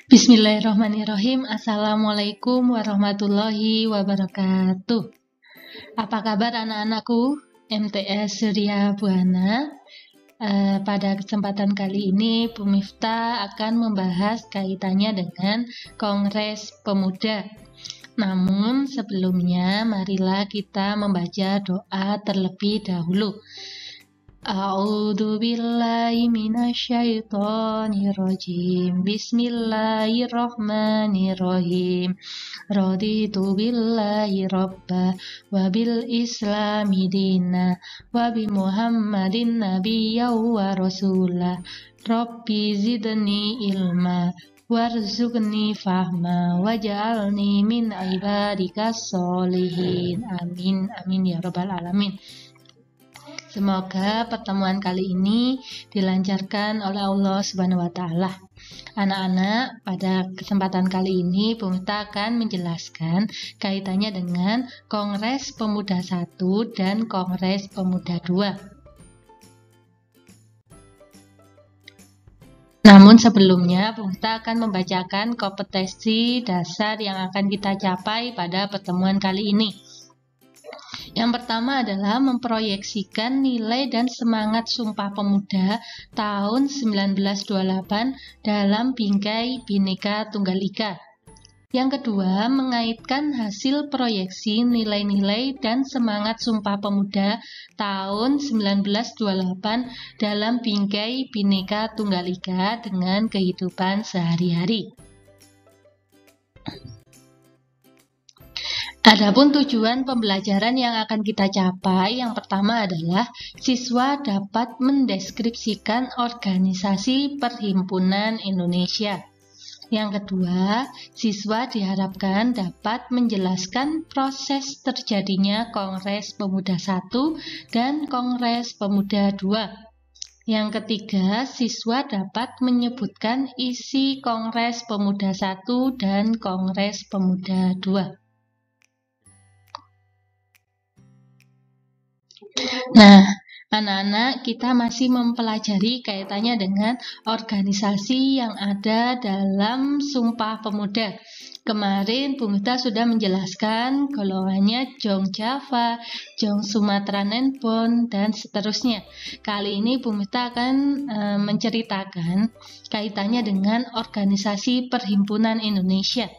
Bismillahirrahmanirrahim. Assalamualaikum warahmatullahi wabarakatuh. Apa kabar anak-anakku? MTS Surya Buana. Pada kesempatan kali ini Bu Miftah akan membahas kaitannya dengan Kongres Pemuda. Namun sebelumnya marilah kita membaca doa terlebih dahulu. A'udzu billahi minasyaitonir rajim. Bismillahirrahmanirrahim. Raditu billahi rabba wa bil islami dina wa bi Muhammadin nabiyya wa rasulah. Rabbi zidni ilma warzuqni fahma waj'alni min ibadikas sholihin. Amin amin ya rabbal alamin. Semoga pertemuan kali ini dilancarkan oleh Allah Subhanahu wa taala. Anak-anak, pada kesempatan kali ini Bu Miftah akan menjelaskan kaitannya dengan Kongres Pemuda 1 dan Kongres Pemuda 2. Namun sebelumnya Bu Miftah akan membacakan kompetensi dasar yang akan kita capai pada pertemuan kali ini. Yang pertama adalah memproyeksikan nilai dan semangat Sumpah Pemuda tahun 1928 dalam bingkai Bhinneka Tunggal Ika. Yang kedua, mengaitkan hasil proyeksi nilai-nilai dan semangat Sumpah Pemuda tahun 1928 dalam bingkai Bhinneka Tunggal Ika dengan kehidupan sehari-hari. Adapun tujuan pembelajaran yang akan kita capai, yang pertama adalah siswa dapat mendeskripsikan organisasi Perhimpunan Indonesia. Yang kedua, siswa diharapkan dapat menjelaskan proses terjadinya Kongres Pemuda 1 dan Kongres Pemuda 2. Yang ketiga, siswa dapat menyebutkan isi Kongres Pemuda 1 dan Kongres Pemuda 2. Nah, anak-anak, kita masih mempelajari kaitannya dengan organisasi yang ada dalam Sumpah Pemuda. Kemarin Bu Miftah sudah menjelaskan golongannya Jong Java, Jong Sumatera Nenbon, dan seterusnya. Kali ini Bu Miftah akan menceritakan kaitannya dengan organisasi Perhimpunan Indonesia.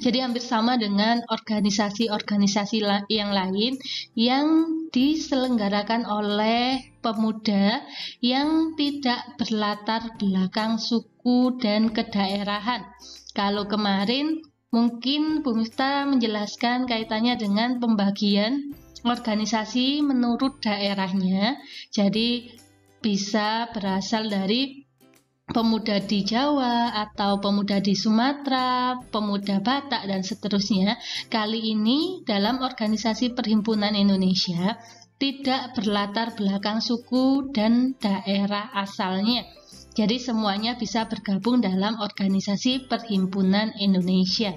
Jadi hampir sama dengan organisasi-organisasi yang lain yang diselenggarakan oleh pemuda yang tidak berlatar belakang suku dan kedaerahan. Kalau kemarin mungkin Bu Miftah menjelaskan kaitannya dengan pembagian organisasi menurut daerahnya. Jadi bisa berasal dari pemuda di Jawa atau pemuda di Sumatera, pemuda Batak, dan seterusnya. Kali ini dalam organisasi Perhimpunan Indonesia tidak berlatar belakang suku dan daerah asalnya. Jadi semuanya bisa bergabung dalam organisasi Perhimpunan Indonesia.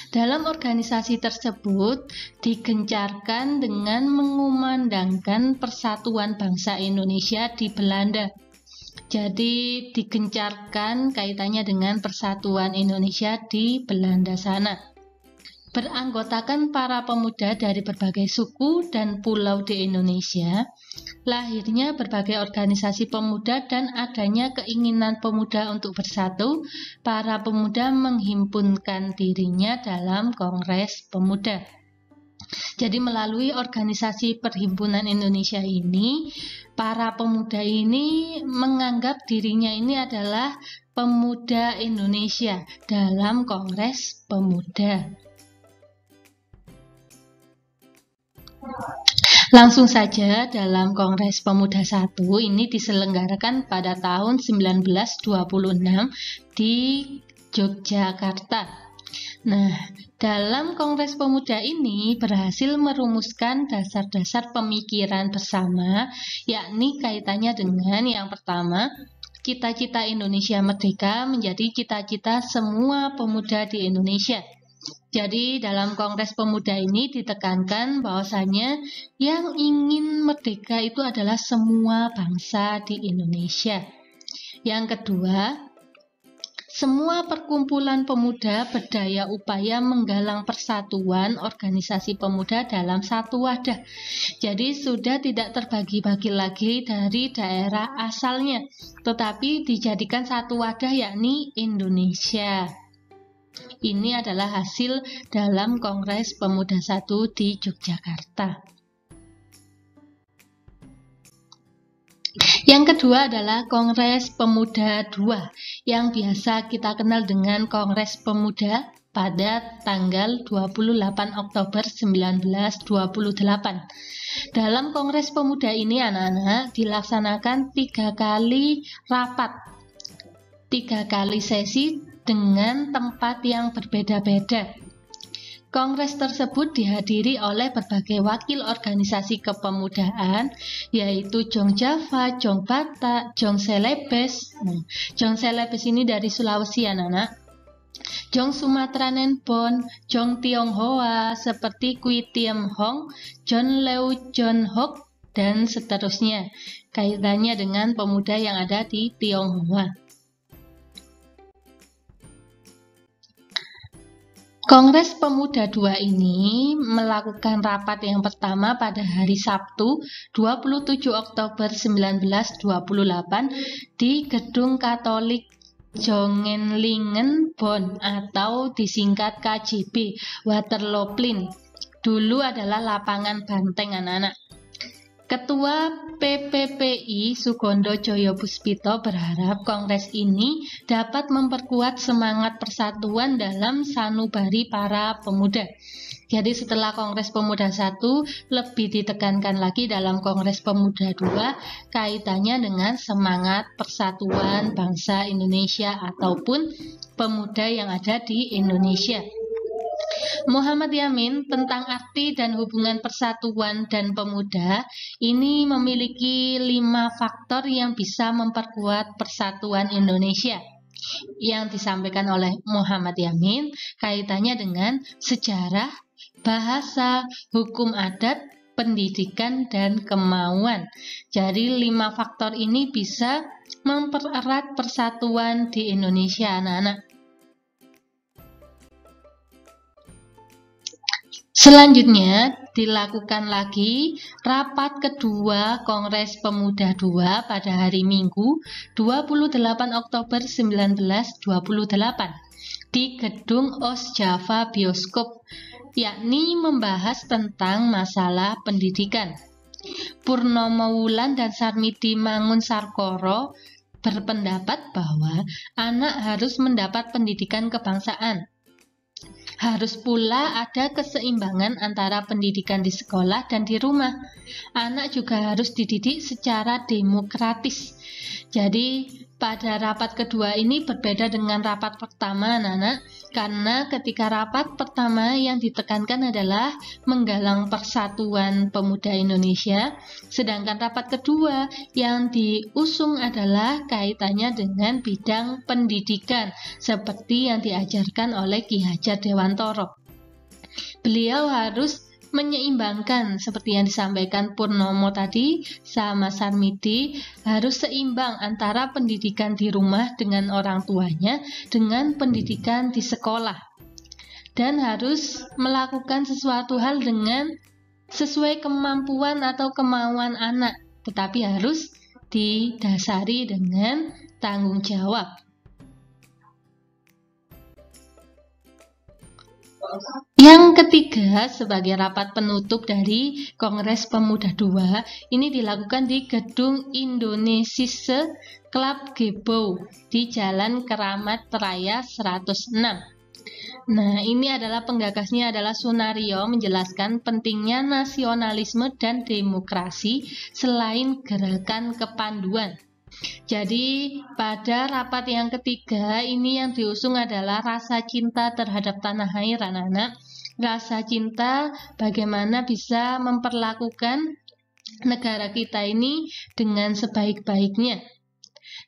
Dalam organisasi tersebut digencarkan dengan mengumandangkan persatuan bangsa Indonesia di Belanda. Jadi digencarkan kaitannya dengan persatuan Indonesia di Belanda sana. Beranggotakan para pemuda dari berbagai suku dan pulau di Indonesia, lahirnya berbagai organisasi pemuda dan adanya keinginan pemuda untuk bersatu, para pemuda menghimpunkan dirinya dalam Kongres Pemuda. Jadi melalui organisasi Perhimpunan Indonesia ini, para pemuda ini menganggap dirinya ini adalah pemuda Indonesia dalam Kongres Pemuda. Langsung saja, dalam Kongres Pemuda 1 ini diselenggarakan pada tahun 1926 di Yogyakarta. Nah, dalam Kongres Pemuda ini berhasil merumuskan dasar-dasar pemikiran bersama, yakni kaitannya dengan yang pertama, cita-cita Indonesia Merdeka menjadi cita-cita semua pemuda di Indonesia. Jadi dalam Kongres Pemuda ini ditekankan bahwasanya yang ingin merdeka itu adalah semua bangsa di Indonesia. Yang kedua, semua perkumpulan pemuda berdaya upaya menggalang persatuan organisasi pemuda dalam satu wadah. Jadi sudah tidak terbagi-bagi lagi dari daerah asalnya, tetapi dijadikan satu wadah, yakni Indonesia. Ini adalah hasil dalam Kongres Pemuda 1 di Yogyakarta. Yang kedua adalah Kongres Pemuda 2 yang biasa kita kenal dengan Kongres Pemuda pada tanggal 28 Oktober 1928. Dalam Kongres Pemuda ini anak-anak dilaksanakan 3 kali rapat, 3 kali sesi dengan tempat yang berbeda-beda. Kongres tersebut dihadiri oleh berbagai wakil organisasi kepemudaan, yaitu Jong Java, Jong Batak, Jong Celebes. Jong Celebes ini dari Sulawesi, anak-anak. Jong Sumatra Nenbon, Jong Tionghoa seperti Kui Tiem Hong, John Leu John Hok, dan seterusnya. Kaitannya dengan pemuda yang ada di Tionghoa. Kongres Pemuda 2 ini melakukan rapat yang pertama pada hari Sabtu 27 Oktober 1928 di Gedung Katolik Jongenlingen Bonn atau disingkat KJB Waterloo-Plin. Dulu adalah lapangan banteng, anak-anak. Ketua PPPI Sugondo Joyo Puspito berharap kongres ini dapat memperkuat semangat persatuan dalam sanubari para pemuda. Jadi setelah Kongres Pemuda 1 lebih ditekankan lagi dalam Kongres Pemuda 2 kaitannya dengan semangat persatuan bangsa Indonesia ataupun pemuda yang ada di Indonesia. Muhammad Yamin tentang arti dan hubungan persatuan dan pemuda ini memiliki 5 faktor yang bisa memperkuat persatuan Indonesia yang disampaikan oleh Muhammad Yamin kaitannya dengan sejarah, bahasa, hukum adat, pendidikan, dan kemauan. Jadi 5 faktor ini bisa mempererat persatuan di Indonesia, anak-anak. Selanjutnya dilakukan lagi rapat kedua Kongres Pemuda 2 pada hari Minggu 28 Oktober 1928 di Gedung Os Java Bioskop, yakni membahas tentang masalah pendidikan. Purnomo Wulan dan Sarmidi Mangun Sarkoro berpendapat bahwa anak harus mendapat pendidikan kebangsaan. Harus pula ada keseimbangan antara pendidikan di sekolah dan di rumah. Anak juga harus dididik secara demokratis. Jadi pada rapat kedua ini berbeda dengan rapat pertama, anak-anak, karena ketika rapat pertama yang ditekankan adalah menggalang persatuan pemuda Indonesia, sedangkan rapat kedua yang diusung adalah kaitannya dengan bidang pendidikan, seperti yang diajarkan oleh Ki Hajar Dewantoro. Beliau harus menyeimbangkan seperti yang disampaikan Purnomo tadi sama Sarmidi, harus seimbang antara pendidikan di rumah dengan orang tuanya dengan pendidikan di sekolah, dan harus melakukan sesuatu hal dengan sesuai kemampuan atau kemauan anak, tetapi harus didasari dengan tanggung jawab. Yang ketiga, sebagai rapat penutup dari Kongres Pemuda 2, ini dilakukan di Gedung Indonesische Club Gebouw di Jalan Keramat Raya 106. Nah, ini adalah penggagasnya adalah Sunario, menjelaskan pentingnya nasionalisme dan demokrasi selain gerakan kepanduan. Jadi pada rapat yang ketiga ini yang diusung adalah rasa cinta terhadap tanah air, anak-anak. Rasa cinta bagaimana bisa memperlakukan negara kita ini dengan sebaik-baiknya.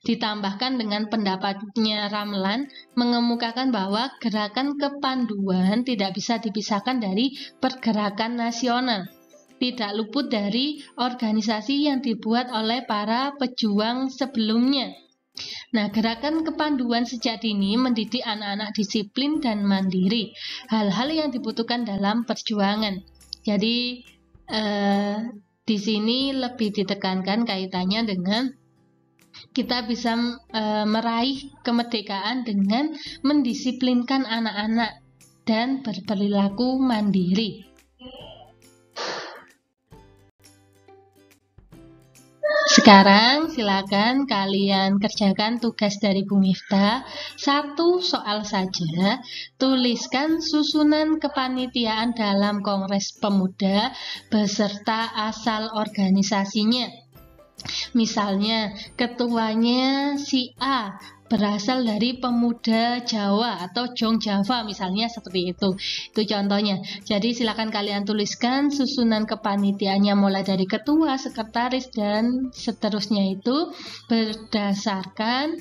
Ditambahkan dengan pendapatnya Ramlan mengemukakan bahwa gerakan kepanduan tidak bisa dipisahkan dari pergerakan nasional. Tidak luput dari organisasi yang dibuat oleh para pejuang sebelumnya. Nah, gerakan kepanduan sejak dini mendidik anak-anak disiplin dan mandiri, hal-hal yang dibutuhkan dalam perjuangan. Jadi, di sini lebih ditekankan kaitannya dengan kita bisa meraih kemerdekaan dengan mendisiplinkan anak-anak dan berperilaku mandiri. Sekarang silakan kalian kerjakan tugas dari Bu Miftah. 1 soal saja. Tuliskan susunan kepanitiaan dalam Kongres Pemuda beserta asal organisasinya. Misalnya, ketuanya si A berasal dari Pemuda Jawa atau Jong Java, misalnya seperti itu. Itu contohnya. Jadi silakan kalian tuliskan susunan kepanitiaannya mulai dari ketua, sekretaris, dan seterusnya itu berdasarkan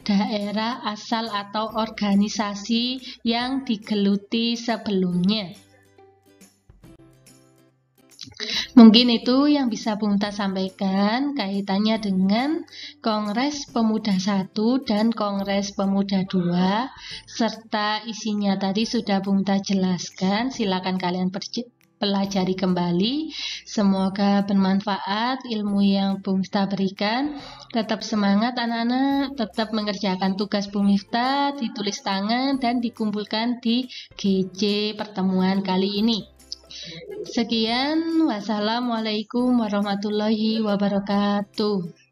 daerah asal atau organisasi yang digeluti sebelumnya. Mungkin itu yang bisa Bung Ta sampaikan kaitannya dengan Kongres Pemuda 1 dan Kongres Pemuda 2, serta isinya tadi sudah Bung Ta jelaskan. Silakan kalian pelajari kembali. Semoga bermanfaat ilmu yang Bung Miftah berikan. Tetap semangat anak-anak, tetap mengerjakan tugas Bung Miftah, ditulis tangan dan dikumpulkan di GC pertemuan kali ini. Sekian, wassalamualaikum warahmatullahi wabarakatuh.